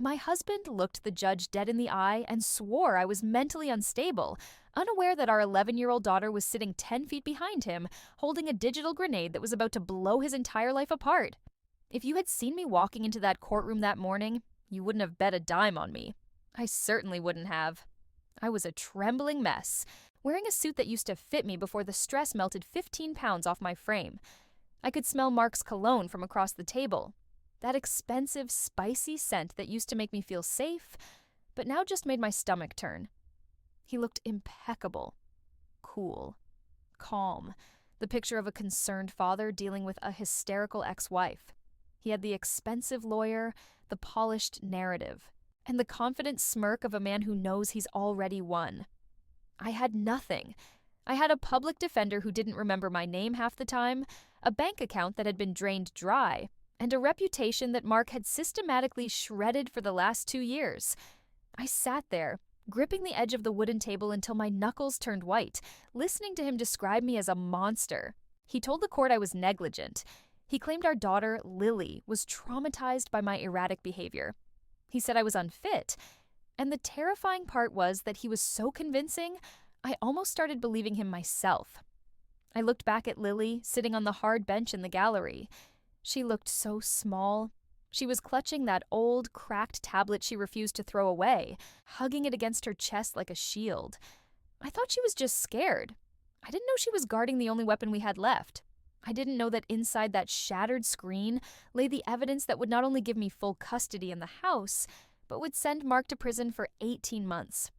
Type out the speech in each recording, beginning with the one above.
My husband looked the judge dead in the eye and swore I was mentally unstable, unaware that our 11-year-old daughter was sitting 10 feet behind him, holding a digital grenade that was about to blow his entire life apart. If you had seen me walking into that courtroom that morning, you wouldn't have bet a dime on me. I certainly wouldn't have. I was a trembling mess, wearing a suit that used to fit me before the stress melted 15 pounds off my frame. I could smell Mark's cologne from across the table. That expensive, spicy scent that used to make me feel safe, but now just made my stomach turn. He looked impeccable, cool, calm, the picture of a concerned father dealing with a hysterical ex-wife. He had the expensive lawyer, the polished narrative, and the confident smirk of a man who knows he's already won. I had nothing. I had a public defender who didn't remember my name half the time, a bank account that had been drained dry, and a reputation that Mark had systematically shredded for the last 2 years. I sat there, gripping the edge of the wooden table until my knuckles turned white, listening to him describe me as a monster. He told the court I was negligent. He claimed our daughter, Lily, was traumatized by my erratic behavior. He said I was unfit. And the terrifying part was that he was so convincing, I almost started believing him myself. I looked back at Lily, sitting on the hard bench in the gallery. She looked so small. She was clutching that old, cracked tablet she refused to throw away, hugging it against her chest like a shield. I thought she was just scared. I didn't know she was guarding the only weapon we had left. I didn't know that inside that shattered screen lay the evidence that would not only give me full custody in the house, but would send Mark to prison for 18 months.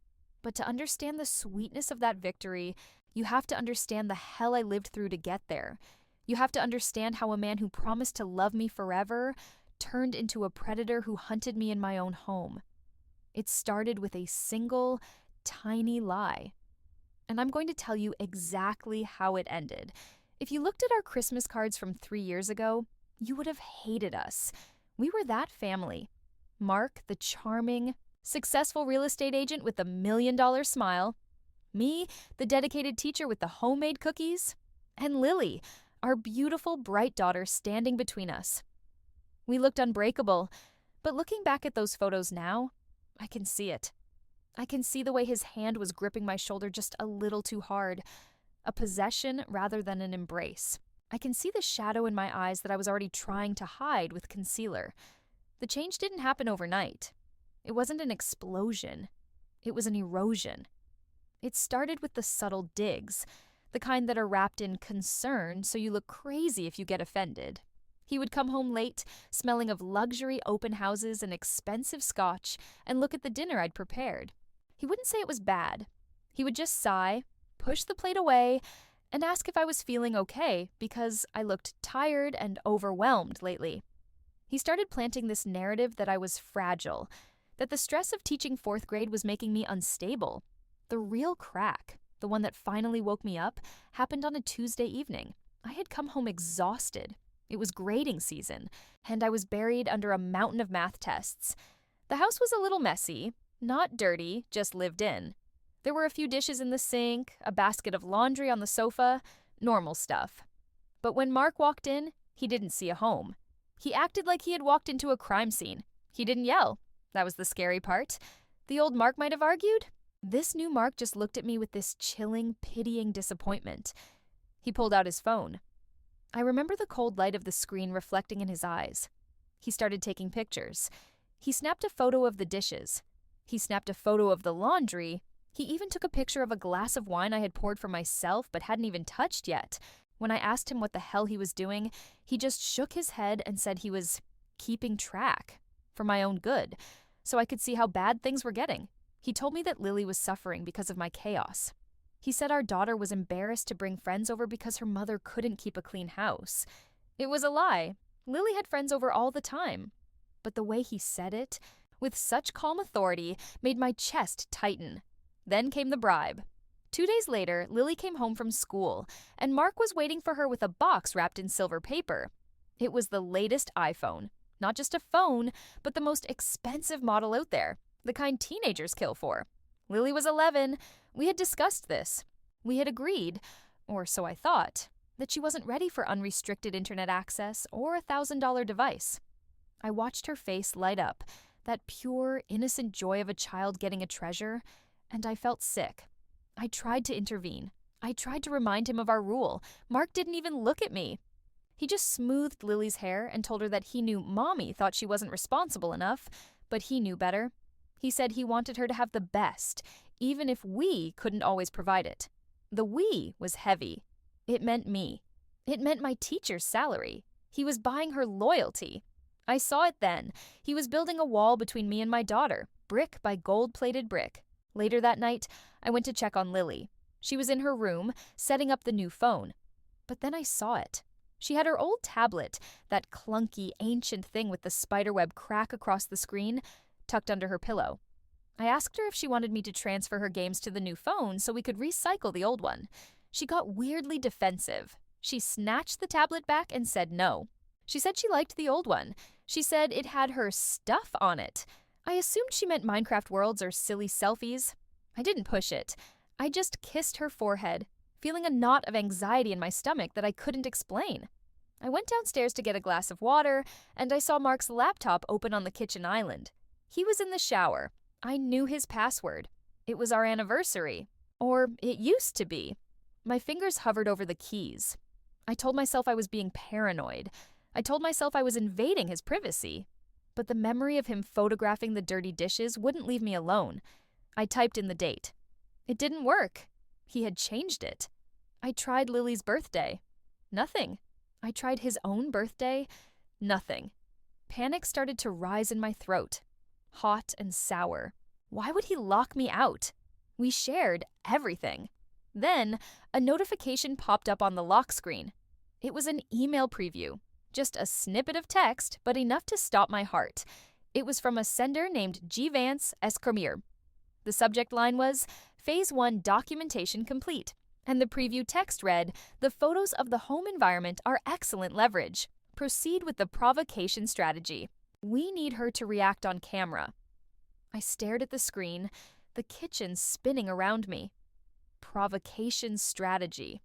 But to understand the sweetness of that victory, you have to understand the hell I lived through to get there. You have to understand how a man who promised to love me forever turned into a predator who hunted me in my own home. It started with a single, tiny lie. And I'm going to tell you exactly how it ended. If you looked at our Christmas cards from 3 years ago, you would have hated us. We were that family. Mark, the charming, successful real estate agent with the $1 million smile. Me, the dedicated teacher with the homemade cookies. And Lily, our beautiful, bright daughter standing between us. We looked unbreakable, but looking back at those photos now, I can see it. I can see the way his hand was gripping my shoulder just a little too hard, a possession rather than an embrace. I can see the shadow in my eyes that I was already trying to hide with concealer. The change didn't happen overnight. It wasn't an explosion. It was an erosion. It started with the subtle digs, the kind that are wrapped in concern so you look crazy if you get offended. He would come home late, smelling of luxury open houses and expensive scotch, and look at the dinner I'd prepared. He wouldn't say it was bad. He would just sigh, push the plate away, and ask if I was feeling okay because I looked tired and overwhelmed lately. He started planting this narrative that I was fragile, that the stress of teaching 4th grade was making me unstable. The real crack, the one that finally woke me up, happened on a Tuesday evening. I had come home exhausted. It was grading season, and I was buried under a mountain of math tests. The house was a little messy, not dirty, just lived in. There were a few dishes in the sink, a basket of laundry on the sofa, normal stuff. But when Mark walked in, he didn't see a home. He acted like he had walked into a crime scene. He didn't yell. That was the scary part. The old Mark might have argued. This new Mark just looked at me with this chilling, pitying disappointment. He pulled out his phone. I remember the cold light of the screen reflecting in his eyes. He started taking pictures. He snapped a photo of the dishes. He snapped a photo of the laundry. He even took a picture of a glass of wine I had poured for myself but hadn't even touched yet. When I asked him what the hell he was doing, he just shook his head and said he was keeping track for my own good, so I could see how bad things were getting. He told me that Lily was suffering because of my chaos. He said our daughter was embarrassed to bring friends over because her mother couldn't keep a clean house. It was a lie. Lily had friends over all the time. But the way he said it, with such calm authority, made my chest tighten. Then came the bribe. 2 days later, Lily came home from school, and Mark was waiting for her with a box wrapped in silver paper. It was the latest iPhone. Not just a phone, but the most expensive model out there, the kind teenagers kill for. Lily was 11. We had discussed this. We had agreed, or so I thought, that she wasn't ready for unrestricted internet access or a $1,000 device. I watched her face light up, that pure, innocent joy of a child getting a treasure, and I felt sick. I tried to intervene. I tried to remind him of our rule. Mark didn't even look at me. He just smoothed Lily's hair and told her that he knew Mommy thought she wasn't responsible enough, but he knew better. He said he wanted her to have the best, even if we couldn't always provide it. The we was heavy. It meant me. It meant my teacher's salary. He was buying her loyalty. I saw it then. He was building a wall between me and my daughter, brick by gold-plated brick. Later that night, I went to check on Lily. She was in her room, setting up the new phone. But then I saw it. She had her old tablet, that clunky, ancient thing with the spiderweb crack across the screen, tucked under her pillow. I asked her if she wanted me to transfer her games to the new phone so we could recycle the old one. She got weirdly defensive. She snatched the tablet back and said no. She said she liked the old one. She said it had her stuff on it. I assumed she meant Minecraft worlds or silly selfies. I didn't push it. I just kissed her forehead, feeling a knot of anxiety in my stomach that I couldn't explain. I went downstairs to get a glass of water, and I saw Mark's laptop open on the kitchen island. He was in the shower. I knew his password. It was our anniversary. Or it used to be. My fingers hovered over the keys. I told myself I was being paranoid. I told myself I was invading his privacy. But the memory of him photographing the dirty dishes wouldn't leave me alone. I typed in the date. It didn't work. He had changed it. I tried Lily's birthday. Nothing. I tried his own birthday. Nothing. Panic started to rise in my throat. Hot and sour. Why would he lock me out? We shared everything. Then, a notification popped up on the lock screen. It was an email preview. Just a snippet of text, but enough to stop my heart. It was from a sender named G. Vance Escremier. The subject line was, Phase 1 documentation complete. And the preview text read, the photos of the home environment are excellent leverage. Proceed with the provocation strategy. We need her to react on camera. I stared at the screen, the kitchen spinning around me. Provocation strategy.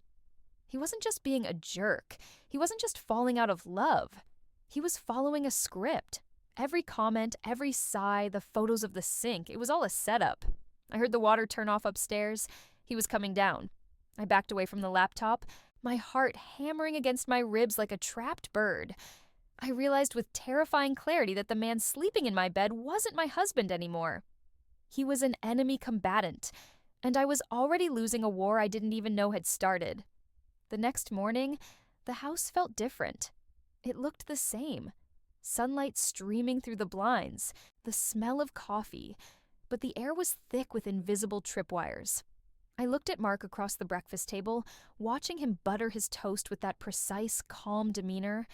He wasn't just being a jerk. He wasn't just falling out of love. He was following a script. Every comment, every sigh, the photos of the sink, it was all a setup. I heard the water turn off upstairs. He was coming down. I backed away from the laptop, my heart hammering against my ribs like a trapped bird. I realized with terrifying clarity that the man sleeping in my bed wasn't my husband anymore. He was an enemy combatant, and I was already losing a war I didn't even know had started. The next morning, the house felt different. It looked the same. Sunlight streaming through the blinds, the smell of coffee, but the air was thick with invisible tripwires. I looked at Mark across the breakfast table, watching him butter his toast with that precise, calm demeanor,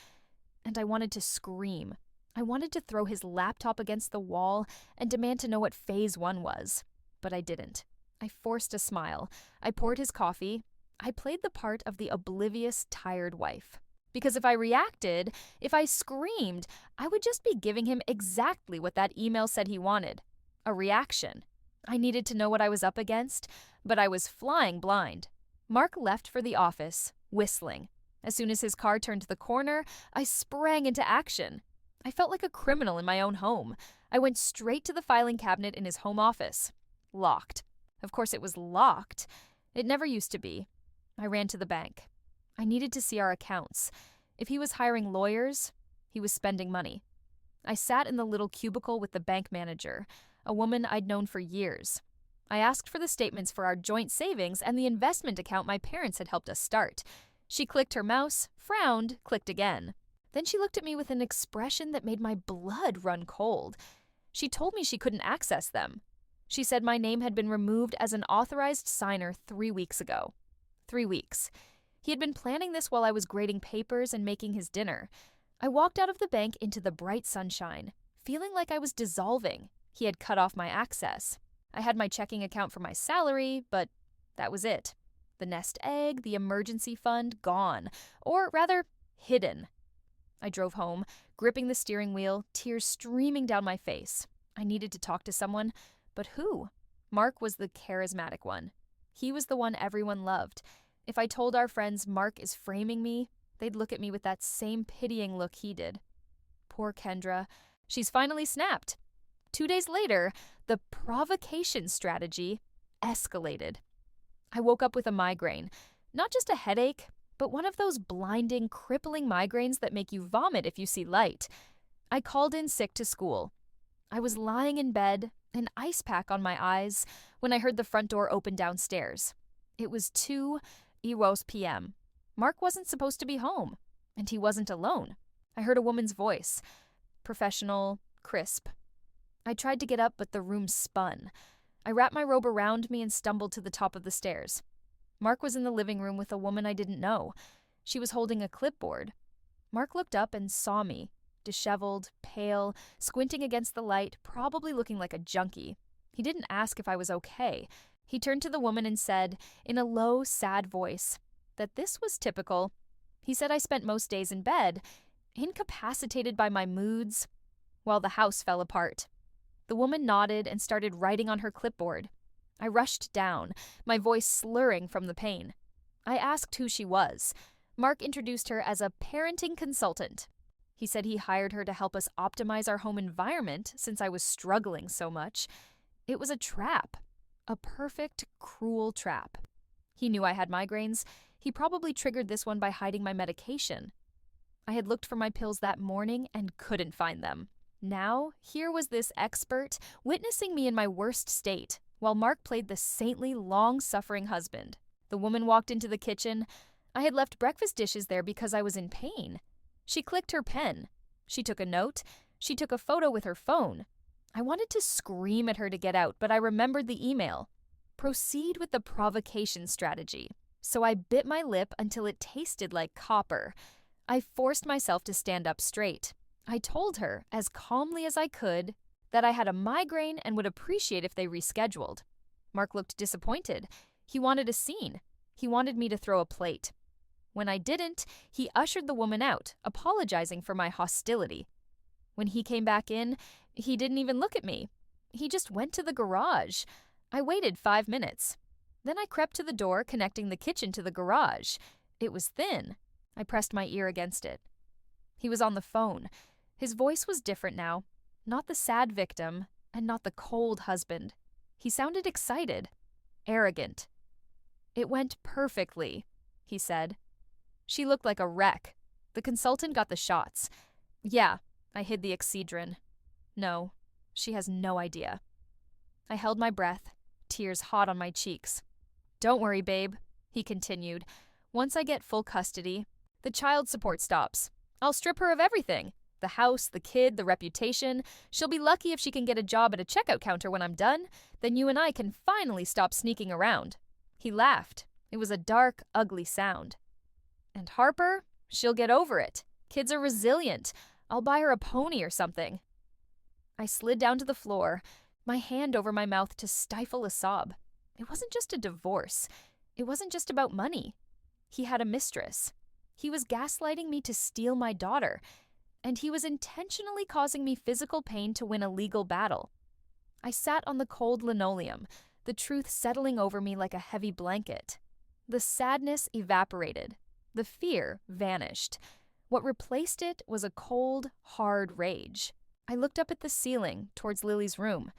and I wanted to scream. I wanted to throw his laptop against the wall and demand to know what Phase 1 was. But I didn't. I forced a smile. I poured his coffee. I played the part of the oblivious, tired wife. Because if I reacted, if I screamed, I would just be giving him exactly what that email said he wanted. A reaction. I needed to know what I was up against, but I was flying blind. Mark left for the office, whistling. As soon as his car turned the corner, I sprang into action. I felt like a criminal in my own home. I went straight to the filing cabinet in his home office. Locked. Of course it was locked. It never used to be. I ran to the bank. I needed to see our accounts. If he was hiring lawyers, he was spending money. I sat in the little cubicle with the bank manager, a woman I'd known for years. I asked for the statements for our joint savings and the investment account my parents had helped us start. She clicked her mouse, frowned, clicked again. Then she looked at me with an expression that made my blood run cold. She told me she couldn't access them. She said my name had been removed as an authorized signer 3 weeks ago. 3 weeks. He had been planning this while I was grading papers and making his dinner. I walked out of the bank into the bright sunshine, feeling like I was dissolving. He had cut off my access. I had my checking account for my salary, but that was it. The nest egg, the emergency fund, gone. Or rather, hidden. I drove home, gripping the steering wheel, tears streaming down my face. I needed to talk to someone, but who? Mark was the charismatic one. He was the one everyone loved. If I told our friends Mark is framing me, they'd look at me with that same pitying look he did. Poor Kendra. She's finally snapped. 2 days later, the provocation strategy escalated. I woke up with a migraine, not just a headache, but one of those blinding, crippling migraines that make you vomit if you see light. I called in sick to school. I was lying in bed, an ice pack on my eyes, when I heard the front door open downstairs. It was 2:00 p.m. Mark wasn't supposed to be home, and he wasn't alone. I heard a woman's voice, professional, crisp. I tried to get up, but the room spun. I wrapped my robe around me and stumbled to the top of the stairs. Mark was in the living room with a woman I didn't know. She was holding a clipboard. Mark looked up and saw me, disheveled, pale, squinting against the light, probably looking like a junkie. He didn't ask if I was okay. He turned to the woman and said, in a low, sad voice, that this was typical. He said I spent most days in bed, incapacitated by my moods, while the house fell apart. The woman nodded and started writing on her clipboard. I rushed down, my voice slurring from the pain. I asked who she was. Mark introduced her as a parenting consultant. He said he hired her to help us optimize our home environment since I was struggling so much. It was a trap. A perfect, cruel trap. He knew I had migraines. He probably triggered this one by hiding my medication. I had looked for my pills that morning and couldn't find them. Now, here was this expert witnessing me in my worst state, while Mark played the saintly, long-suffering husband. The woman walked into the kitchen. I had left breakfast dishes there because I was in pain. She clicked her pen. She took a note. She took a photo with her phone. I wanted to scream at her to get out, but I remembered the email. Proceed with the provocation strategy. So I bit my lip until it tasted like copper. I forced myself to stand up straight. I told her, as calmly as I could, that I had a migraine and would appreciate if they rescheduled. Mark looked disappointed. He wanted a scene. He wanted me to throw a plate. When I didn't, he ushered the woman out, apologizing for my hostility. When he came back in, he didn't even look at me. He just went to the garage. I waited 5 minutes. Then I crept to the door connecting the kitchen to the garage. It was thin. I pressed my ear against it. He was on the phone. His voice was different now. Not the sad victim, and not the cold husband. He sounded excited, arrogant. It went perfectly, he said. She looked like a wreck. The consultant got the shots. Yeah, I hid the Excedrin. No, she has no idea. I held my breath, tears hot on my cheeks. Don't worry, babe, he continued. Once I get full custody, the child support stops. I'll strip her of everything. The house, the kid, the reputation. She'll be lucky if she can get a job at a checkout counter when I'm done. Then you and I can finally stop sneaking around. He laughed. It was a dark, ugly sound. And Harper? She'll get over it. Kids are resilient. I'll buy her a pony or something. I slid down to the floor, my hand over my mouth to stifle a sob. It wasn't just a divorce. It wasn't just about money. He had a mistress. He was gaslighting me to steal my daughter, and he was intentionally causing me physical pain to win a legal battle. I sat on the cold linoleum, the truth settling over me like a heavy blanket. The sadness evaporated. The fear vanished. What replaced it was a cold, hard rage. I looked up at the ceiling, towards Lily's room.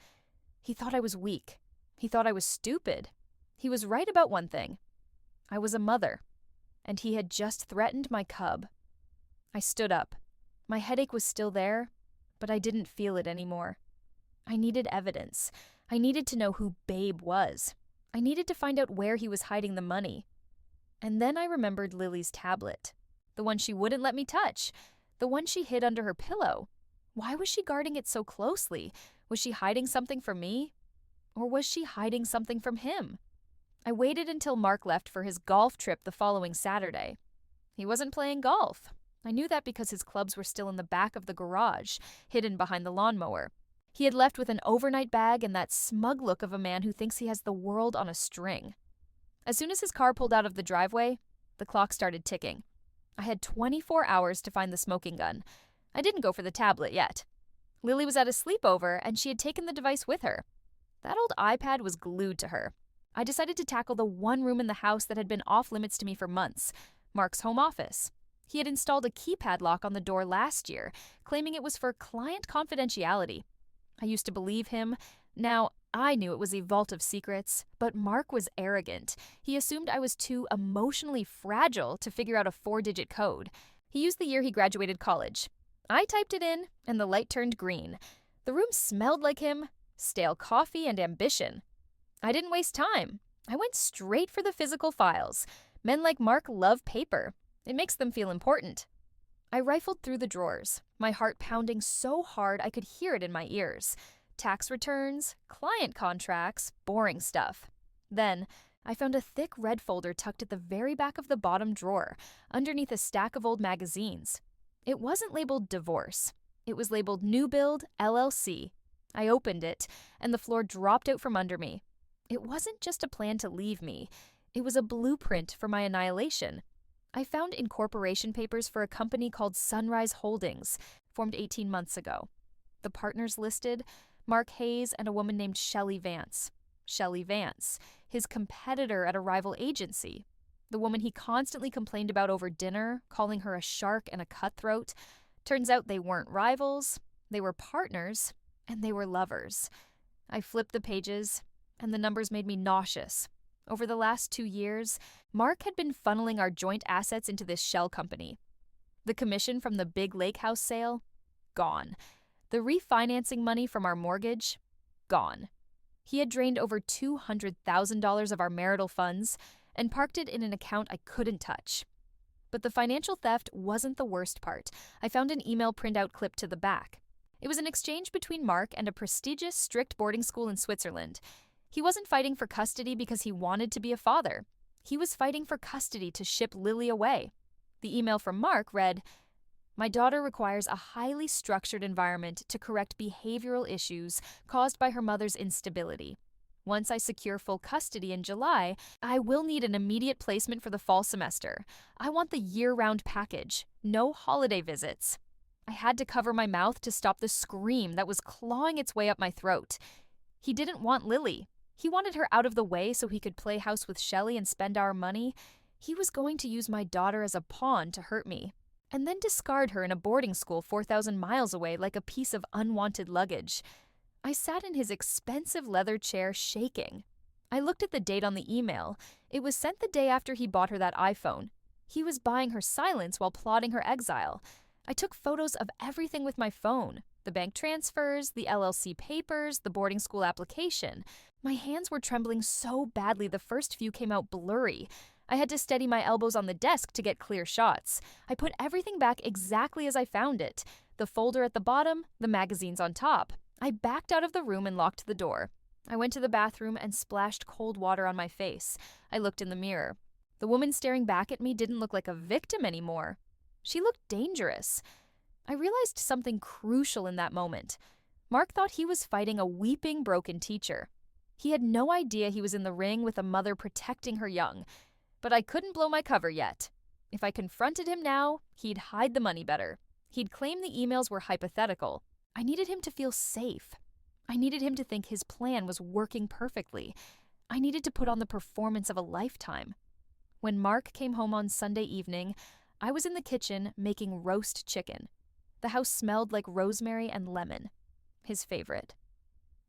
He thought I was weak. He thought I was stupid. He was right about one thing. I was a mother, and he had just threatened my cub. I stood up. My headache was still there, but I didn't feel it anymore. I needed evidence. I needed to know who Babe was. I needed to find out where he was hiding the money. And then I remembered Lily's tablet. The one she wouldn't let me touch. The one she hid under her pillow. Why was she guarding it so closely? Was she hiding something from me? Or was she hiding something from him? I waited until Mark left for his golf trip the following Saturday. He wasn't playing golf. I knew that because his clubs were still in the back of the garage, hidden behind the lawnmower. He had left with an overnight bag and that smug look of a man who thinks he has the world on a string. As soon as his car pulled out of the driveway, the clock started ticking. I had 24 hours to find the smoking gun. I didn't go for the tablet yet. Lily was at a sleepover, and she had taken the device with her. That old iPad was glued to her. I decided to tackle the one room in the house that had been off limits to me for months, Mark's home office. He had installed a keypad lock on the door last year, claiming it was for client confidentiality. I used to believe him. Now, I knew it was a vault of secrets, but Mark was arrogant. He assumed I was too emotionally fragile to figure out a 4-digit code. He used the year he graduated college. I typed it in, and the light turned green. The room smelled like him, stale coffee and ambition. I didn't waste time. I went straight for the physical files. Men like Mark love paper. It makes them feel important. I rifled through the drawers, my heart pounding so hard I could hear it in my ears. Tax returns, client contracts, boring stuff. Then, I found a thick red folder tucked at the very back of the bottom drawer, underneath a stack of old magazines. It wasn't labeled divorce. It was labeled New Build, LLC. I opened it, and the floor dropped out from under me. It wasn't just a plan to leave me. It was a blueprint for my annihilation. I found incorporation papers for a company called Sunrise Holdings, formed 18 months ago. The partners listed, Mark Hayes and a woman named Shelley Vance. Shelley Vance, his competitor at a rival agency. The woman he constantly complained about over dinner, calling her a shark and a cutthroat. Turns out they weren't rivals, they were partners, and they were lovers. I flipped the pages, and the numbers made me nauseous. Over the last 2 years, Mark had been funneling our joint assets into this shell company. The commission from the big lake house sale? Gone. The refinancing money from our mortgage? Gone. He had drained over $200,000 of our marital funds and parked it in an account I couldn't touch. But the financial theft wasn't the worst part. I found an email printout clipped to the back. It was an exchange between Mark and a prestigious, strict boarding school in Switzerland. He wasn't fighting for custody because he wanted to be a father. He was fighting for custody to ship Lily away. The email from Mark read, "My daughter requires a highly structured environment to correct behavioral issues caused by her mother's instability. Once I secure full custody in July, I will need an immediate placement for the fall semester. I want the year-round package, no holiday visits." I had to cover my mouth to stop the scream that was clawing its way up my throat. He didn't want Lily. He wanted her out of the way so he could play house with Shelley and spend our money. He was going to use my daughter as a pawn to hurt me, and then discard her in a boarding school 4,000 miles away like a piece of unwanted luggage. I sat in his expensive leather chair shaking. I looked at the date on the email. It was sent the day after he bought her that iPhone. He was buying her silence while plotting her exile. I took photos of everything with my phone. The bank transfers, the LLC papers, the boarding school application. My hands were trembling so badly the first few came out blurry. I had to steady my elbows on the desk to get clear shots. I put everything back exactly as I found it. The folder at the bottom, the magazines on top. I backed out of the room and locked the door. I went to the bathroom and splashed cold water on my face. I looked in the mirror. The woman staring back at me didn't look like a victim anymore. She looked dangerous. I realized something crucial in that moment. Mark thought he was fighting a weeping, broken teacher. He had no idea he was in the ring with a mother protecting her young. But I couldn't blow my cover yet. If I confronted him now, he'd hide the money better. He'd claim the emails were hypothetical. I needed him to feel safe. I needed him to think his plan was working perfectly. I needed to put on the performance of a lifetime. When Mark came home on Sunday evening, I was in the kitchen making roast chicken. The house smelled like rosemary and lemon, his favorite.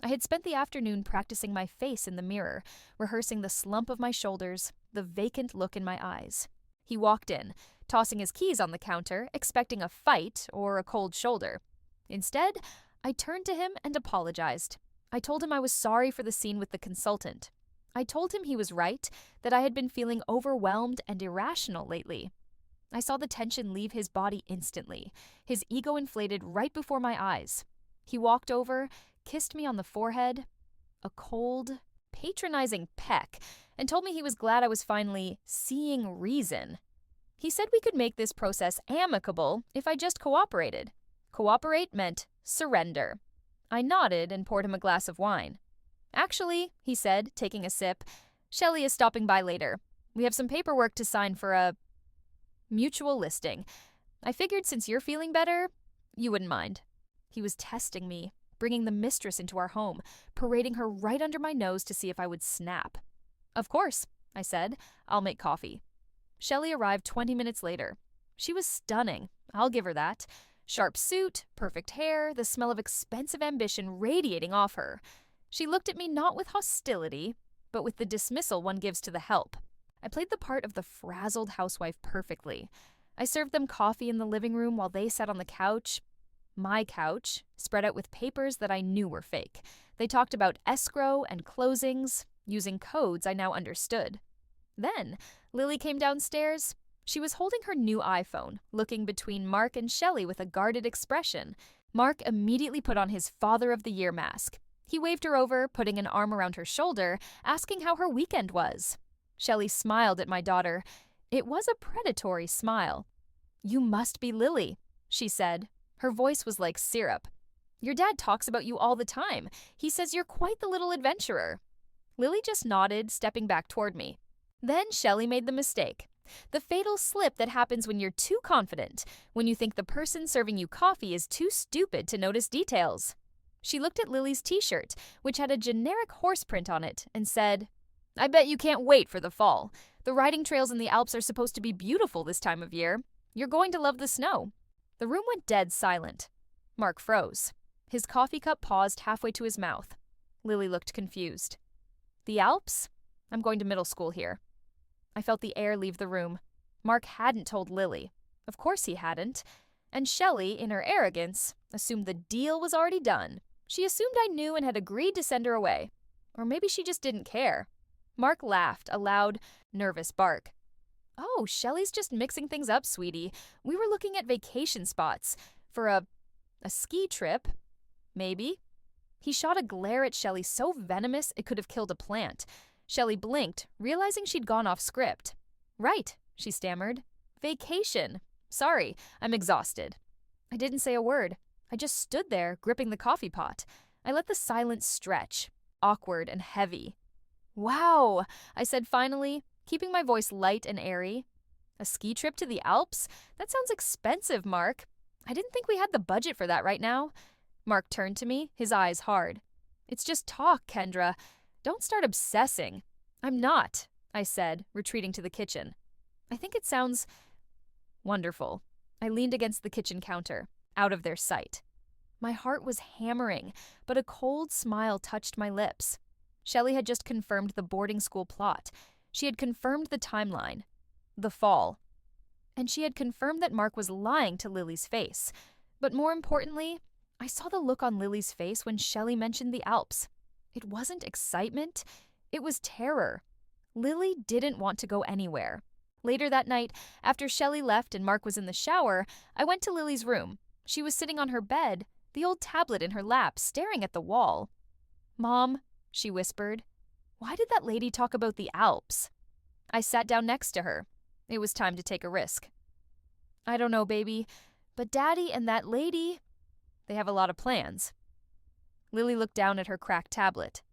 I had spent the afternoon practicing my face in the mirror, rehearsing the slump of my shoulders, the vacant look in my eyes. He walked in, tossing his keys on the counter, expecting a fight or a cold shoulder. Instead, I turned to him and apologized. I told him I was sorry for the scene with the consultant. I told him he was right, that I had been feeling overwhelmed and irrational lately. I saw the tension leave his body instantly, his ego inflated right before my eyes. He walked over, kissed me on the forehead, a cold, patronizing peck, and told me he was glad I was finally seeing reason. He said we could make this process amicable if I just cooperated. Cooperate meant surrender. I nodded and poured him a glass of wine. "Actually," he said, taking a sip, "Shelley is stopping by later. We have some paperwork to sign for a mutual listing. I figured since you're feeling better, you wouldn't mind." He was testing me, bringing the mistress into our home, parading her right under my nose to see if I would snap. "Of course," I said. "I'll make coffee." Shelley arrived 20 minutes later. She was stunning. I'll give her that. Sharp suit, perfect hair, the smell of expensive ambition radiating off her. She looked at me not with hostility, but with the dismissal one gives to the help. I played the part of the frazzled housewife perfectly. I served them coffee in the living room while they sat on the couch. My couch, spread out with papers that I knew were fake. They talked about escrow and closings, using codes I now understood. Then, Lily came downstairs. She was holding her new iPhone, looking between Mark and Shelley with a guarded expression. Mark immediately put on his Father of the Year mask. He waved her over, putting an arm around her shoulder, asking how her weekend was. Shelley smiled at my daughter. It was a predatory smile. "You must be Lily," she said. Her voice was like syrup. "Your dad talks about you all the time. He says you're quite the little adventurer." Lily just nodded, stepping back toward me. Then Shelley made the mistake. The fatal slip that happens when you're too confident, when you think the person serving you coffee is too stupid to notice details. She looked at Lily's t-shirt, which had a generic horse print on it, and said, "I bet you can't wait for the fall. The riding trails in the Alps are supposed to be beautiful this time of year. You're going to love the snow." The room went dead silent. Mark froze. His coffee cup paused halfway to his mouth. Lily looked confused. "The Alps? I'm going to middle school here." I felt the air leave the room. Mark hadn't told Lily. Of course he hadn't. And Shelley, in her arrogance, assumed the deal was already done. She assumed I knew and had agreed to send her away. Or maybe she just didn't care. Mark laughed, a loud, nervous bark. "Oh, Shelley's just mixing things up, sweetie. We were looking at vacation spots. For a ski trip. Maybe." He shot a glare at Shelley so venomous it could have killed a plant. Shelley blinked, realizing she'd gone off script. "Right," she stammered. "Vacation. Sorry, I'm exhausted." I didn't say a word. I just stood there, gripping the coffee pot. I let the silence stretch, awkward and heavy. "Wow," I said finally, keeping my voice light and airy. "A ski trip to the Alps? That sounds expensive, Mark. I didn't think we had the budget for that right now." Mark turned to me, his eyes hard. "It's just talk, Kendra. Don't start obsessing." "I'm not," I said, retreating to the kitchen. "I think it sounds wonderful." I leaned against the kitchen counter, out of their sight. My heart was hammering, but a cold smile touched my lips. Shelley had just confirmed the boarding school plot. She had confirmed the timeline. The fall. And she had confirmed that Mark was lying to Lily's face. But more importantly, I saw the look on Lily's face when Shelley mentioned the Alps. It wasn't excitement, it was terror. Lily didn't want to go anywhere. Later that night, after Shelley left and Mark was in the shower, I went to Lily's room. She was sitting on her bed, the old tablet in her lap, staring at the wall. "Mom," she whispered, "why did that lady talk about the Alps?" I sat down next to her. It was time to take a risk. "I don't know, baby, but Daddy and that lady, they have a lot of plans." Lily looked down at her cracked tablet.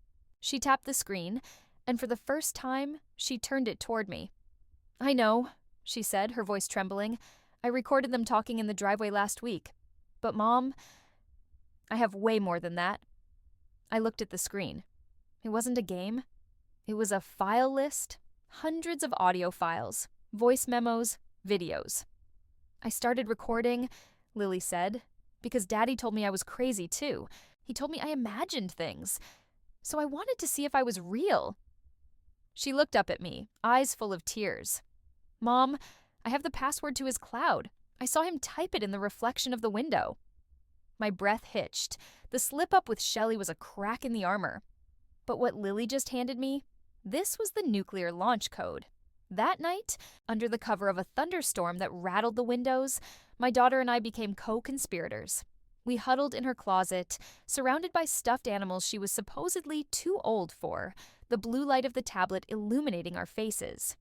She tapped the screen, and for the first time, she turned it toward me. "I know," she said, her voice trembling. "I recorded them talking in the driveway last week. But Mom, I have way more than that." I looked at the screen. It wasn't a game. It was a file list, hundreds of audio files, voice memos, videos. "I started recording," Lily said, "because Daddy told me I was crazy too. He told me I imagined things. So I wanted to see if I was real." She looked up at me, eyes full of tears. "Mom, I have the password to his cloud. I saw him type it in the reflection of the window." My breath hitched. The slip-up with Shelley was a crack in the armor. But what Lily just handed me, this was the nuclear launch code. That night, under the cover of a thunderstorm that rattled the windows, my daughter and I became co-conspirators. We huddled in her closet, surrounded by stuffed animals she was supposedly too old for, the blue light of the tablet illuminating our faces.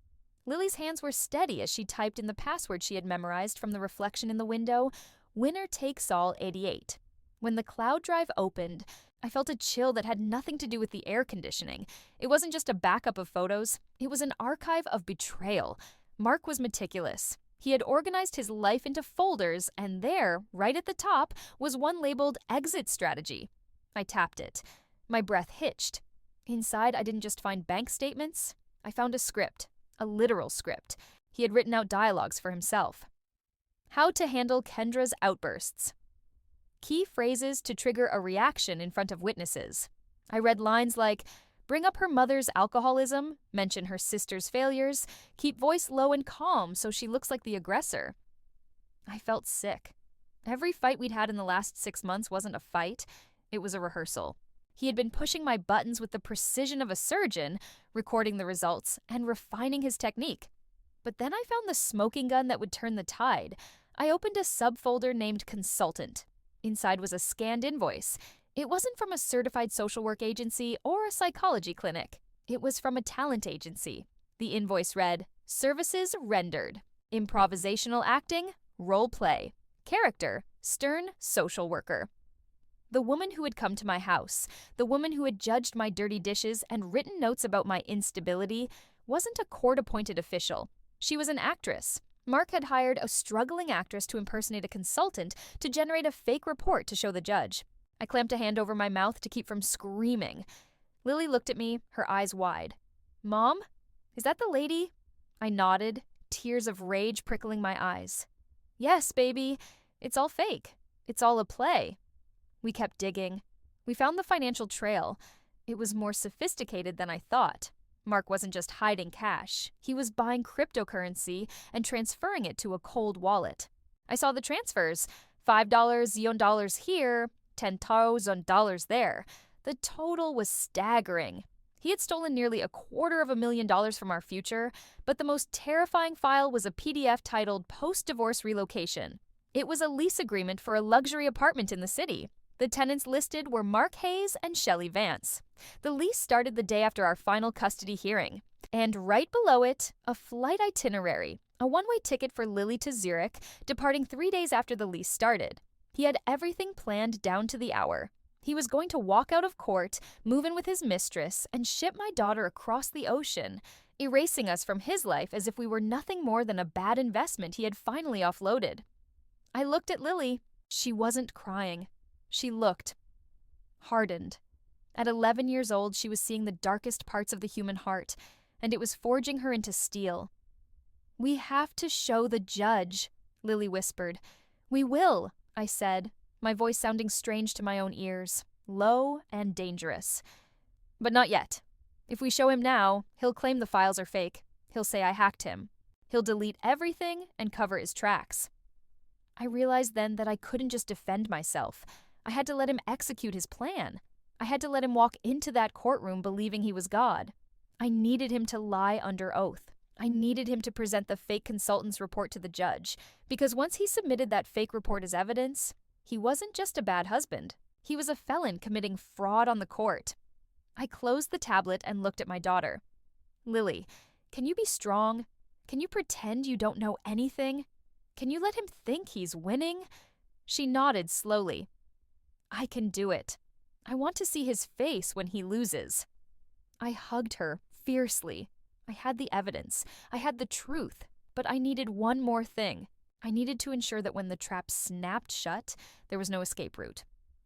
Lily's hands were steady as she typed in the password she had memorized from the reflection in the window, "Winner takes all 88. When the cloud drive opened, I felt a chill that had nothing to do with the air conditioning. It wasn't just a backup of photos, it was an archive of betrayal. Mark was meticulous. He had organized his life into folders, and there, right at the top, was one labeled Exit Strategy. I tapped it. My breath hitched. Inside, I didn't just find bank statements. I found a script, a literal script. He had written out dialogues for himself. How to handle Kendra's outbursts. Key phrases to trigger a reaction in front of witnesses. I read lines like, bring up her mother's alcoholism, mention her sister's failures, keep voice low and calm so she looks like the aggressor. I felt sick. Every fight we'd had in the last 6 months wasn't a fight, it was a rehearsal. He had been pushing my buttons with the precision of a surgeon, recording the results, and refining his technique. But then I found the smoking gun that would turn the tide. I opened a subfolder named Consultant. Inside was a scanned invoice. It wasn't from a certified social work agency or a psychology clinic. It was from a talent agency. The invoice read, Services rendered. Improvisational acting, role play. Character, stern social worker. The woman who had come to my house, the woman who had judged my dirty dishes and written notes about my instability, wasn't a court-appointed official. She was an actress. Mark had hired a struggling actress to impersonate a consultant to generate a fake report to show the judge. I clamped a hand over my mouth to keep from screaming. Lily looked at me, her eyes wide. Mom? Is that the lady? I nodded, tears of rage prickling my eyes. Yes, baby. It's all fake. It's all a play. We kept digging. We found the financial trail. It was more sophisticated than I thought. Mark wasn't just hiding cash. He was buying cryptocurrency and transferring it to a cold wallet. I saw the transfers. $5 Zion dollars here, $10,000 there. The total was staggering. He had stolen nearly $250,000 from our future, but the most terrifying file was a PDF titled Post-Divorce Relocation. It was a lease agreement for a luxury apartment in the city. The tenants listed were Mark Hayes and Shelley Vance. The lease started the day after our final custody hearing. And right below it, a flight itinerary, a one-way ticket for Lily to Zurich, departing 3 days after the lease started. He had everything planned down to the hour. He was going to walk out of court, move in with his mistress, and ship my daughter across the ocean, erasing us from his life as if we were nothing more than a bad investment he had finally offloaded. I looked at Lily. She wasn't crying. She looked hardened. At 11 years old, she was seeing the darkest parts of the human heart, and it was forging her into steel. We have to show the judge, Lily whispered. We will, I said, my voice sounding strange to my own ears, low and dangerous. But not yet. If we show him now, he'll claim the files are fake. He'll say I hacked him. He'll delete everything and cover his tracks. I realized then that I couldn't just defend myself. I had to let him execute his plan. I had to let him walk into that courtroom believing he was God. I needed him to lie under oath. I needed him to present the fake consultant's report to the judge, because once he submitted that fake report as evidence, he wasn't just a bad husband. He was a felon committing fraud on the court. I closed the tablet and looked at my daughter. Lily, can you be strong? Can you pretend you don't know anything? Can you let him think he's winning? She nodded slowly. I can do it. I want to see his face when he loses. I hugged her fiercely. I had the evidence. I had the truth. But I needed one more thing. I needed to ensure that when the trap snapped shut, there was no escape route.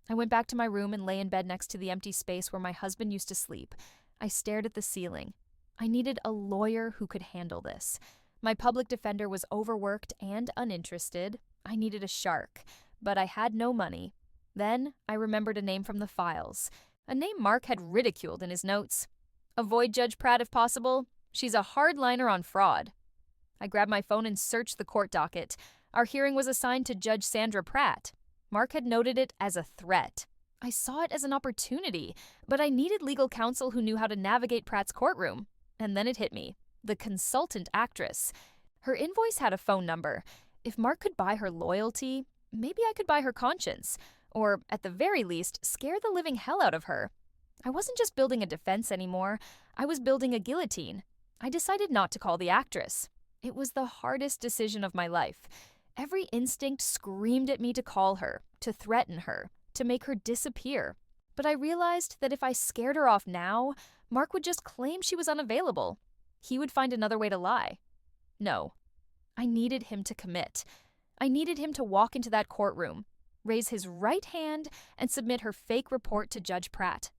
I went back to my room and lay in bed next to the empty space where my husband used to sleep. I stared at the ceiling. I needed a lawyer who could handle this. My public defender was overworked and uninterested. I needed a shark, but I had no money. Then I remembered a name from the files, a name Mark had ridiculed in his notes. Avoid Judge Pratt if possible. She's a hardliner on fraud. I grabbed my phone and searched the court docket. Our hearing was assigned to Judge Sandra Pratt. Mark had noted it as a threat. I saw it as an opportunity, but I needed legal counsel who knew how to navigate Pratt's courtroom. And then it hit me. The consultant actress. Her invoice had a phone number. If Mark could buy her loyalty, maybe I could buy her conscience. Or, at the very least, scare the living hell out of her. I wasn't just building a defense anymore. I was building a guillotine. I decided not to call the actress. It was the hardest decision of my life. Every instinct screamed at me to call her, to threaten her, to make her disappear. But I realized that if I scared her off now, Mark would just claim she was unavailable. He would find another way to lie. No. I needed him to commit. I needed him to walk into that courtroom, raise his right hand, and submit her fake report to Judge Pratt.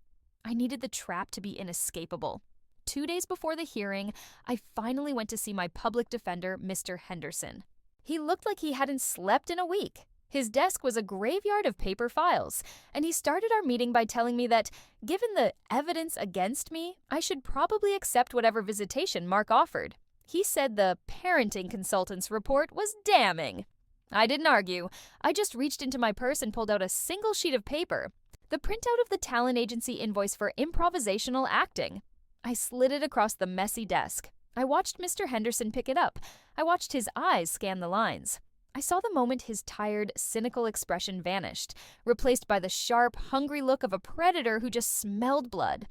I needed the trap to be inescapable. 2 days before the hearing, I finally went to see my public defender, Mr. Henderson. He looked like he hadn't slept in a week. His desk was a graveyard of paper files, and he started our meeting by telling me that, given the evidence against me, I should probably accept whatever visitation Mark offered. He said the parenting consultant's report was damning. I didn't argue. I just reached into my purse and pulled out a single sheet of paper, the printout of the talent agency invoice for improvisational acting. I slid it across the messy desk. I watched Mr. Henderson pick it up. I watched his eyes scan the lines. I saw the moment his tired, cynical expression vanished, replaced by the sharp, hungry look of a predator who just smelled blood.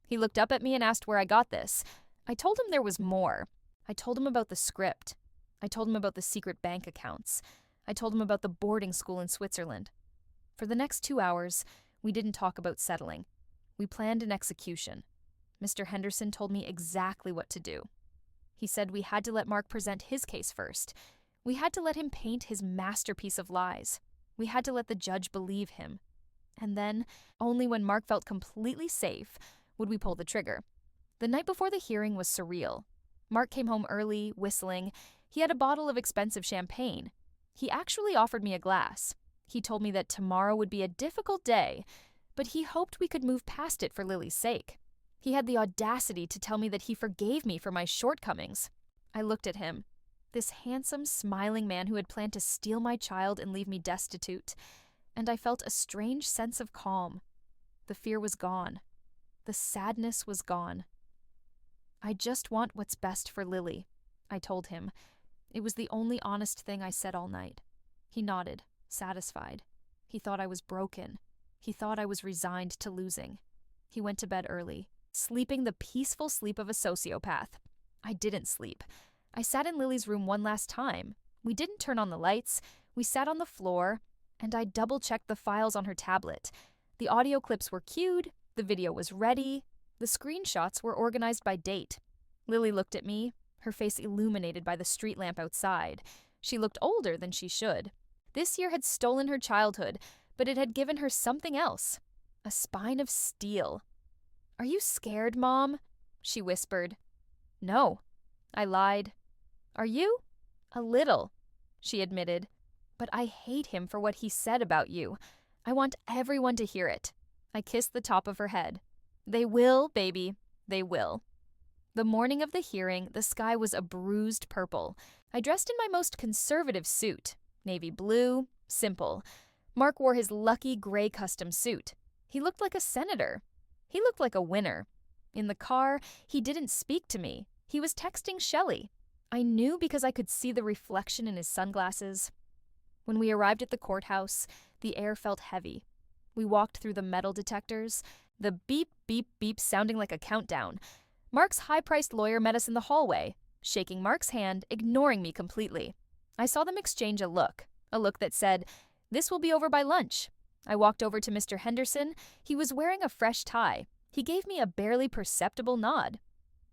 He looked up at me and asked where I got this. I told him there was more. I told him about the script. I told him about the secret bank accounts. I told him about the boarding school in Switzerland. For the next 2 hours, we didn't talk about settling. We planned an execution. Mr. Henderson told me exactly what to do. He said we had to let Mark present his case first. We had to let him paint his masterpiece of lies. We had to let the judge believe him. And then, only when Mark felt completely safe, would we pull the trigger. The night before the hearing was surreal. Mark came home early, whistling. He had a bottle of expensive champagne. He actually offered me a glass. He told me that tomorrow would be a difficult day, but he hoped we could move past it for Lily's sake. He had the audacity to tell me that he forgave me for my shortcomings. I looked at him. This handsome, smiling man who had planned to steal my child and leave me destitute, and I felt a strange sense of calm. The fear was gone. The sadness was gone. I just want what's best for Lily, I told him. It was the only honest thing I said all night. He nodded, satisfied. He thought I was broken. He thought I was resigned to losing. He went to bed early, sleeping the peaceful sleep of a sociopath. I didn't sleep. I sat in Lily's room one last time. We didn't turn on the lights. We sat on the floor, and I double-checked the files on her tablet. The audio clips were cued, the video was ready, the screenshots were organized by date. Lily looked at me, her face illuminated by the street lamp outside. She looked older than she should. This year had stolen her childhood, but it had given her something else. A spine of steel. "Are you scared, Mom?" she whispered. "No," I lied. "Are you?" "A little," she admitted. "But I hate him for what he said about you. I want everyone to hear it." I kissed the top of her head. "They will, baby. They will." The morning of the hearing, the sky was a bruised purple. I dressed in my most conservative suit, navy blue, simple. Mark wore his lucky gray custom suit. He looked like a senator. He looked like a winner. In the car, he didn't speak to me. He was texting Shelley. I knew because I could see the reflection in his sunglasses. When we arrived at the courthouse, the air felt heavy. We walked through the metal detectors, the beep, beep, beep sounding like a countdown. Mark's high-priced lawyer met us in the hallway, shaking Mark's hand, ignoring me completely. I saw them exchange a look that said, "This will be over by lunch." I walked over to Mr. Henderson. He was wearing a fresh tie. He gave me a barely perceptible nod.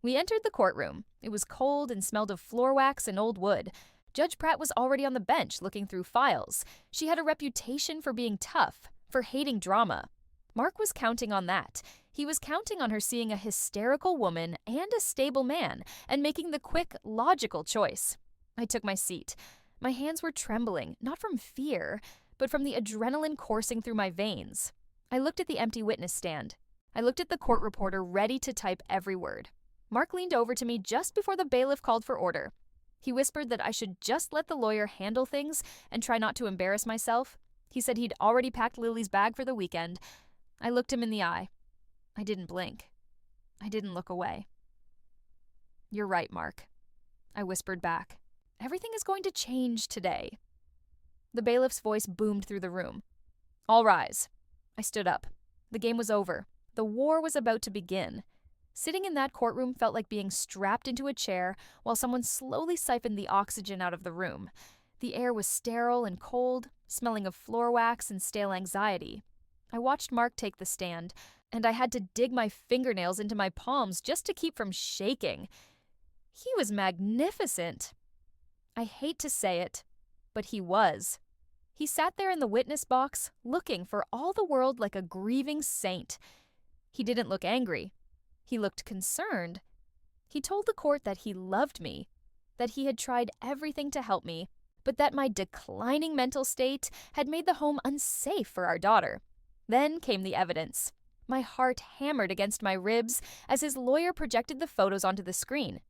We entered the courtroom. It was cold and smelled of floor wax and old wood. Judge Pratt was already on the bench looking through files. She had a reputation for being tough, for hating drama. Mark was counting on that. He was counting on her seeing a hysterical woman and a stable man and making the quick, logical choice. I took my seat. My hands were trembling, not from fear, but from the adrenaline coursing through my veins. I looked at the empty witness stand. I looked at the court reporter ready to type every word. Mark leaned over to me just before the bailiff called for order. He whispered that I should just let the lawyer handle things and try not to embarrass myself. He said he'd already packed Lily's bag for the weekend. I looked him in the eye. I didn't blink. I didn't look away. "You're right, Mark," I whispered back. "Everything is going to change today." The bailiff's voice boomed through the room. "All rise." I stood up. The game was over. The war was about to begin. Sitting in that courtroom felt like being strapped into a chair while someone slowly siphoned the oxygen out of the room. The air was sterile and cold, smelling of floor wax and stale anxiety. I watched Mark take the stand, and I had to dig my fingernails into my palms just to keep from shaking. He was magnificent. I hate to say it, but he was. He sat there in the witness box, looking for all the world like a grieving saint. He didn't look angry. He looked concerned. He told the court that he loved me, that he had tried everything to help me, but that my declining mental state had made the home unsafe for our daughter. Then came the evidence. My heart hammered against my ribs as his lawyer projected the photos onto the screen.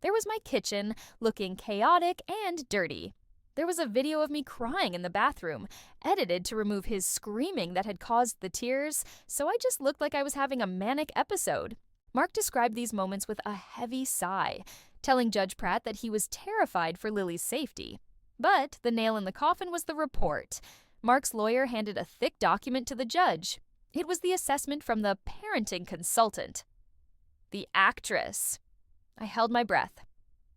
There was my kitchen, looking chaotic and dirty. There was a video of me crying in the bathroom, edited to remove his screaming that had caused the tears, so I just looked like I was having a manic episode. Mark described these moments with a heavy sigh, telling Judge Pratt that he was terrified for Lily's safety. But the nail in the coffin was the report. Mark's lawyer handed a thick document to the judge. It was the assessment from the parenting consultant. The actress. I held my breath.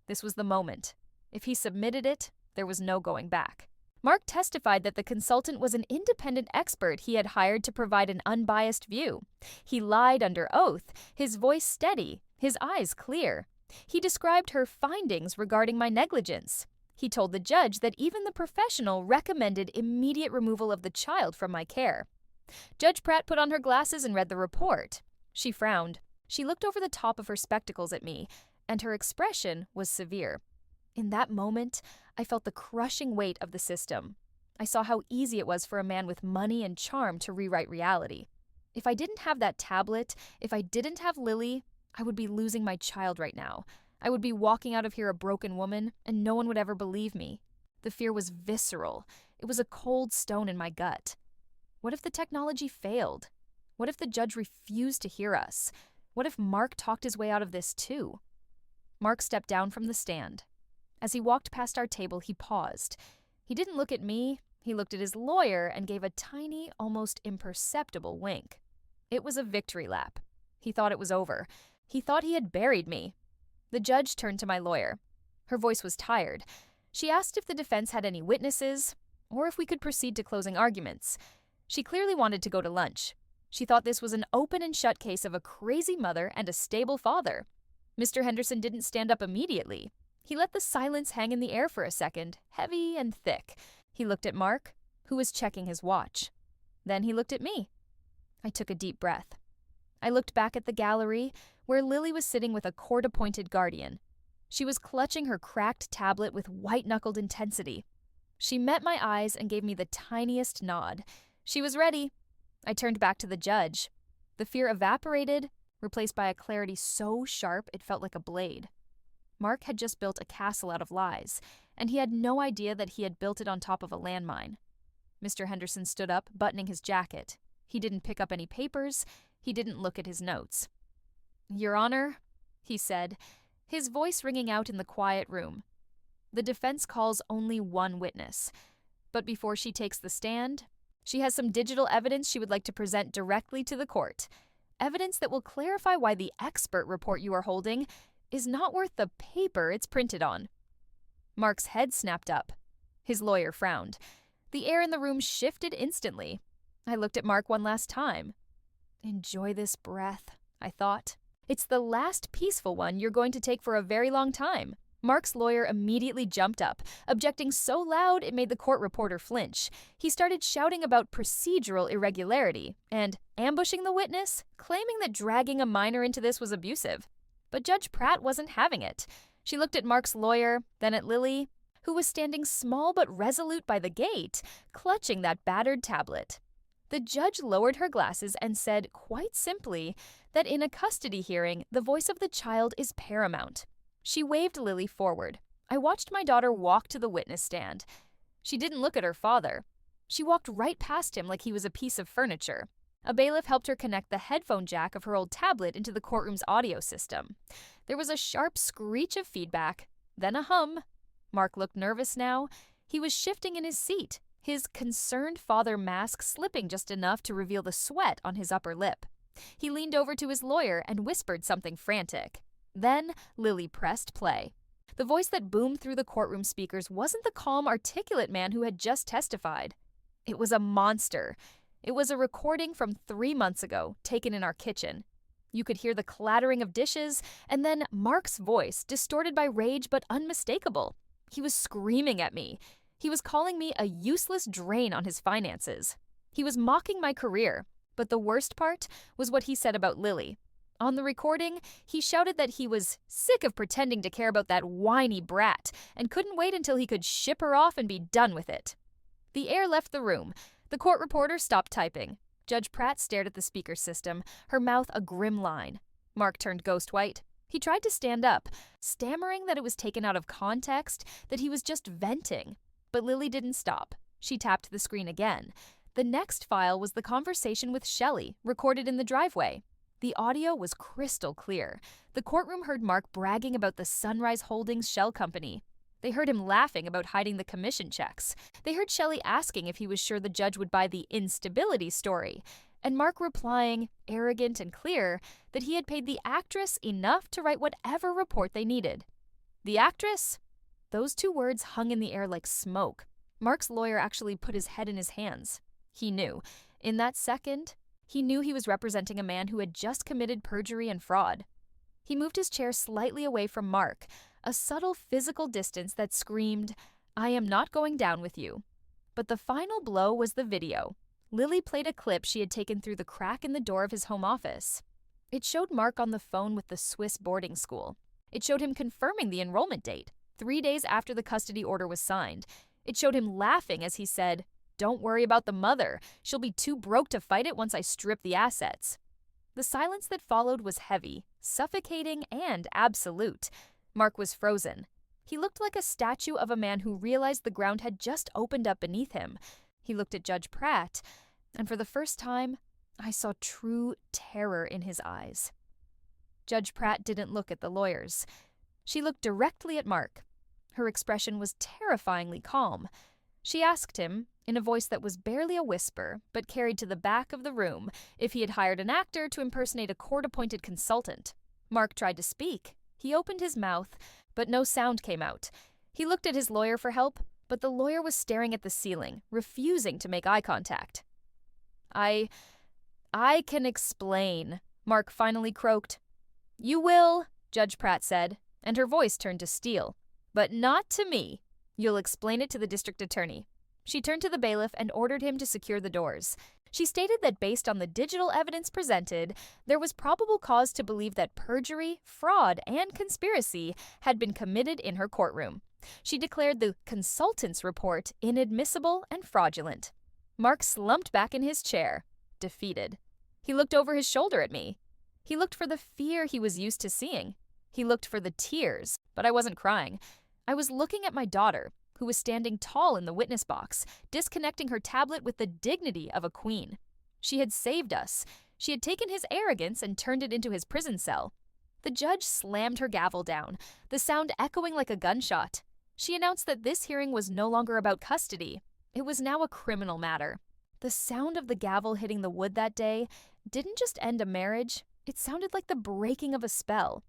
This was the moment. If he submitted it, there was no going back. Mark testified that the consultant was an independent expert he had hired to provide an unbiased view. He lied under oath, his voice steady, his eyes clear. He described her findings regarding my negligence. He told the judge that even the professional recommended immediate removal of the child from my care. Judge Pratt put on her glasses and read the report. She frowned. She looked over the top of her spectacles at me, and her expression was severe. In that moment, I felt the crushing weight of the system. I saw how easy it was for a man with money and charm to rewrite reality. If I didn't have that tablet, if I didn't have Lily, I would be losing my child right now. I would be walking out of here a broken woman, and no one would ever believe me. The fear was visceral. It was a cold stone in my gut. What if the technology failed? What if the judge refused to hear us? What if Mark talked his way out of this too? Mark stepped down from the stand. As he walked past our table, he paused. He didn't look at me. He looked at his lawyer and gave a tiny, almost imperceptible wink. It was a victory lap. He thought it was over. He thought he had buried me. The judge turned to my lawyer. Her voice was tired. She asked if the defense had any witnesses, or if we could proceed to closing arguments. She clearly wanted to go to lunch. She thought this was an open and shut case of a crazy mother and a stable father. Mr. Henderson didn't stand up immediately. He let the silence hang in the air for a second, heavy and thick. He looked at Mark, who was checking his watch. Then he looked at me. I took a deep breath. I looked back at the gallery, where Lily was sitting with a court-appointed guardian. She was clutching her cracked tablet with white-knuckled intensity. She met my eyes and gave me the tiniest nod. She was ready. I turned back to the judge. The fear evaporated, replaced by a clarity so sharp it felt like a blade. Mark had just built a castle out of lies, and he had no idea that he had built it on top of a landmine. Mr. Henderson stood up, buttoning his jacket. He didn't pick up any papers. He didn't look at his notes. "Your Honor," he said, his voice ringing out in the quiet room. "The defense calls only one witness. But before she takes the stand, she has some digital evidence she would like to present directly to the court. Evidence that will clarify why the expert report you are holding is not worth the paper it's printed on." Mark's head snapped up. His lawyer frowned. The air in the room shifted instantly. I looked at Mark one last time. Enjoy this breath, I thought. It's the last peaceful one you're going to take for a very long time. Mark's lawyer immediately jumped up, objecting so loud it made the court reporter flinch. He started shouting about procedural irregularity and ambushing the witness, claiming that dragging a minor into this was abusive. But Judge Pratt wasn't having it. She looked at Mark's lawyer, then at Lily, who was standing small but resolute by the gate, clutching that battered tablet. The judge lowered her glasses and said quite simply that in a custody hearing, the voice of the child is paramount. She waved Lily forward. I watched my daughter walk to the witness stand. She didn't look at her father. She walked right past him like he was a piece of furniture. A bailiff helped her connect the headphone jack of her old tablet into the courtroom's audio system. There was a sharp screech of feedback, then a hum. Mark looked nervous now. He was shifting in his seat, his concerned father mask slipping just enough to reveal the sweat on his upper lip. He leaned over to his lawyer and whispered something frantic. Then Lily pressed play. The voice that boomed through the courtroom speakers wasn't the calm, articulate man who had just testified. It was a monster. It was a recording from 3 months ago, taken in our kitchen. You could hear the clattering of dishes, and then Mark's voice, distorted by rage but unmistakable. He was screaming at me. He was calling me a useless drain on his finances. He was mocking my career. But the worst part was what he said about Lily. On the recording, he shouted that he was sick of pretending to care about that whiny brat and couldn't wait until he could ship her off and be done with it. The heir left the room. The court reporter stopped typing. Judge Pratt stared at the speaker system, her mouth a grim line. Mark turned ghost white. He tried to stand up, stammering that it was taken out of context, that he was just venting. But Lily didn't stop. She tapped the screen again. The next file was the conversation with Shelley, recorded in the driveway. The audio was crystal clear. The courtroom heard Mark bragging about the Sunrise Holdings shell company. They heard him laughing about hiding the commission checks. They heard Shelley asking if he was sure the judge would buy the instability story, and Mark replying, arrogant and clear, that he had paid the actress enough to write whatever report they needed. The actress? Those two words hung in the air like smoke. Mark's lawyer actually put his head in his hands. He knew. In that second, he knew he was representing a man who had just committed perjury and fraud. He moved his chair slightly away from Mark, a subtle physical distance that screamed, "I am not going down with you." But the final blow was the video. Lily played a clip she had taken through the crack in the door of his home office. It showed Mark on the phone with the Swiss boarding school. It showed him confirming the enrollment date, 3 days after the custody order was signed. It showed him laughing as he said, "Don't worry about the mother. She'll be too broke to fight it once I strip the assets." The silence that followed was heavy, suffocating, and absolute. Mark was frozen. He looked like a statue of a man who realized the ground had just opened up beneath him. He looked at Judge Pratt, and for the first time, I saw true terror in his eyes. Judge Pratt didn't look at the lawyers. She looked directly at Mark. Her expression was terrifyingly calm. She asked him, in a voice that was barely a whisper, but carried to the back of the room, if he had hired an actor to impersonate a court-appointed consultant. Mark tried to speak. He opened his mouth, but no sound came out. He looked at his lawyer for help, but the lawyer was staring at the ceiling, refusing to make eye contact. I can explain," Mark finally croaked. "You will," Judge Pratt said, and her voice turned to steel. "But not to me. You'll explain it to the district attorney." She turned to the bailiff and ordered him to secure the doors. She stated that based on the digital evidence presented, there was probable cause to believe that perjury, fraud, and conspiracy had been committed in her courtroom. She declared the consultant's report inadmissible and fraudulent. Mark slumped back in his chair, defeated. He looked over his shoulder at me. He looked for the fear he was used to seeing. He looked for the tears, but I wasn't crying. I was looking at my daughter, who was standing tall in the witness box, disconnecting her tablet with the dignity of a queen. She had saved us. She had taken his arrogance and turned it into his prison cell. The judge slammed her gavel down, the sound echoing like a gunshot. She announced that this hearing was no longer about custody. It was now a criminal matter. The sound of the gavel hitting the wood that day didn't just end a marriage, it sounded like the breaking of a spell.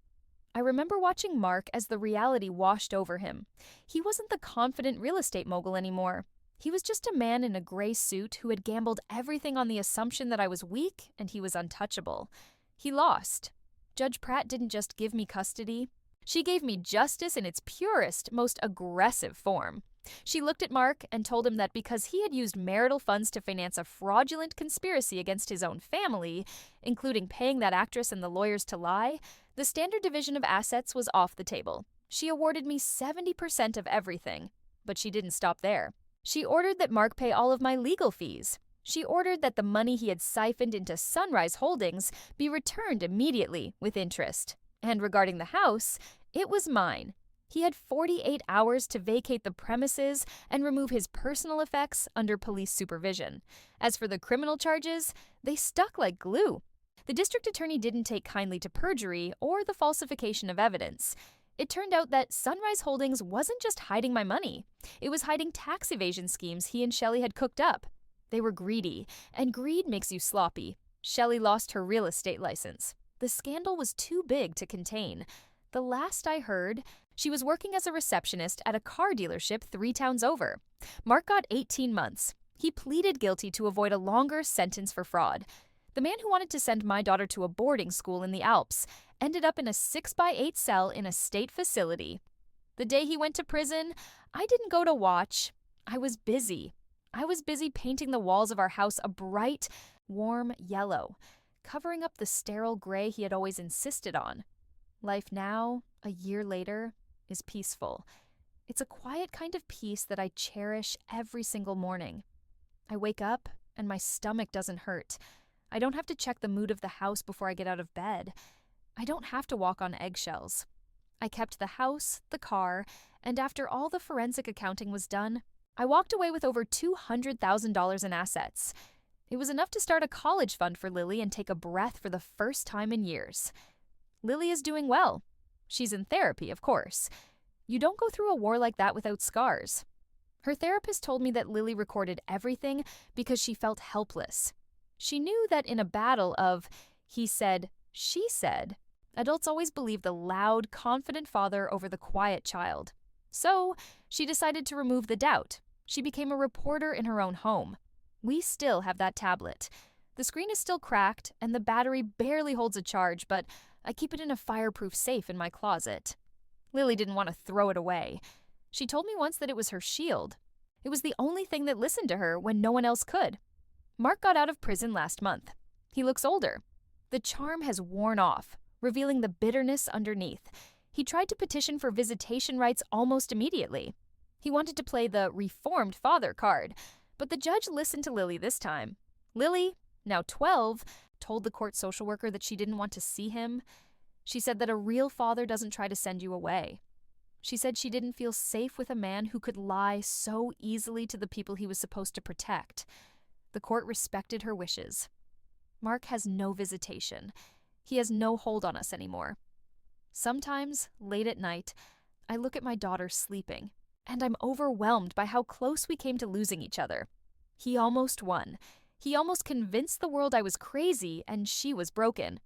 I remember watching Mark as the reality washed over him. He wasn't the confident real estate mogul anymore. He was just a man in a gray suit who had gambled everything on the assumption that I was weak and he was untouchable. He lost. Judge Pratt didn't just give me custody. She gave me justice in its purest, most aggressive form. She looked at Mark and told him that because he had used marital funds to finance a fraudulent conspiracy against his own family, including paying that actress and the lawyers to lie, the standard division of assets was off the table. She awarded me 70% of everything. But she didn't stop there. She ordered that Mark pay all of my legal fees. She ordered that the money he had siphoned into Sunrise Holdings be returned immediately with interest. And regarding the house, it was mine. He had 48 hours to vacate the premises and remove his personal effects under police supervision. As for the criminal charges, they stuck like glue. The district attorney didn't take kindly to perjury or the falsification of evidence. It turned out that Sunrise Holdings wasn't just hiding my money. It was hiding tax evasion schemes he and Shelley had cooked up. They were greedy, and greed makes you sloppy. Shelley lost her real estate license. The scandal was too big to contain. The last I heard, she was working as a receptionist at a car dealership 3 towns over. Mark got 18 months. He pleaded guilty to avoid a longer sentence for fraud. The man who wanted to send my daughter to a boarding school in the Alps ended up in a 6x8 cell in a state facility. The day he went to prison, I didn't go to watch. I was busy. I was busy painting the walls of our house a bright, warm yellow. covering up the sterile gray he had always insisted on. Life now, a year later, is peaceful. It's a quiet kind of peace that I cherish every single morning. I wake up and my stomach doesn't hurt. I don't have to check the mood of the house before I get out of bed. I don't have to walk on eggshells. I kept the house, the car, and after all the forensic accounting was done, I walked away with over $200,000 in assets. It was enough to start a college fund for Lily and take a breath for the first time in years. Lily is doing well. She's in therapy, of course. You don't go through a war like that without scars. Her therapist told me that Lily recorded everything because she felt helpless. She knew that in a battle of he said, she said, adults always believe the loud, confident father over the quiet child. So, she decided to remove the doubt. She became a reporter in her own home. We still have that tablet. The screen is still cracked, and the battery barely holds a charge, but I keep it in a fireproof safe in my closet. Lily didn't want to throw it away. She told me once that it was her shield. It was the only thing that listened to her when no one else could. Mark got out of prison last month. He looks older. The charm has worn off, revealing the bitterness underneath. He tried to petition for visitation rights almost immediately. He wanted to play the reformed father card, but the judge listened to Lily this time. Lily, now 12, told the court social worker that she didn't want to see him. She said that a real father doesn't try to send you away. She said she didn't feel safe with a man who could lie so easily to the people he was supposed to protect. The court respected her wishes. Mark has no visitation. He has no hold on us anymore. Sometimes, late at night, I look at my daughter sleeping, and I'm overwhelmed by how close we came to losing each other. He almost won. He almost convinced the world I was crazy and she was broken.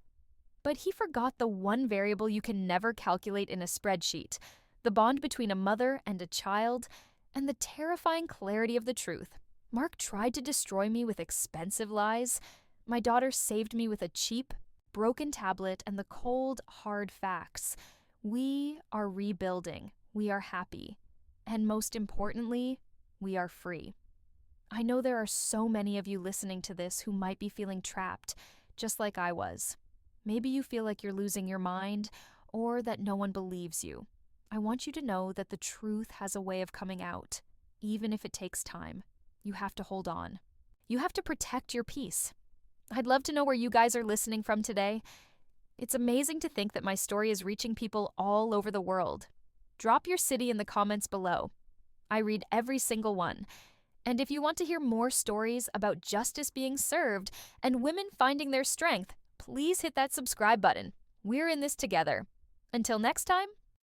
But he forgot the one variable you can never calculate in a spreadsheet, the bond between a mother and a child, and the terrifying clarity of the truth. Mark tried to destroy me with expensive lies. My daughter saved me with a cheap, broken tablet and the cold, hard facts. We are rebuilding. We are happy. And most importantly, we are free. I know there are so many of you listening to this who might be feeling trapped, just like I was. Maybe you feel like you're losing your mind, or that no one believes you. I want you to know that the truth has a way of coming out, even if it takes time. You have to hold on. You have to protect your peace. I'd love to know where you guys are listening from today. It's amazing to think that my story is reaching people all over the world. Drop your city in the comments below. I read every single one. And if you want to hear more stories about justice being served and women finding their strength, please hit that subscribe button. We're in this together. Until next time,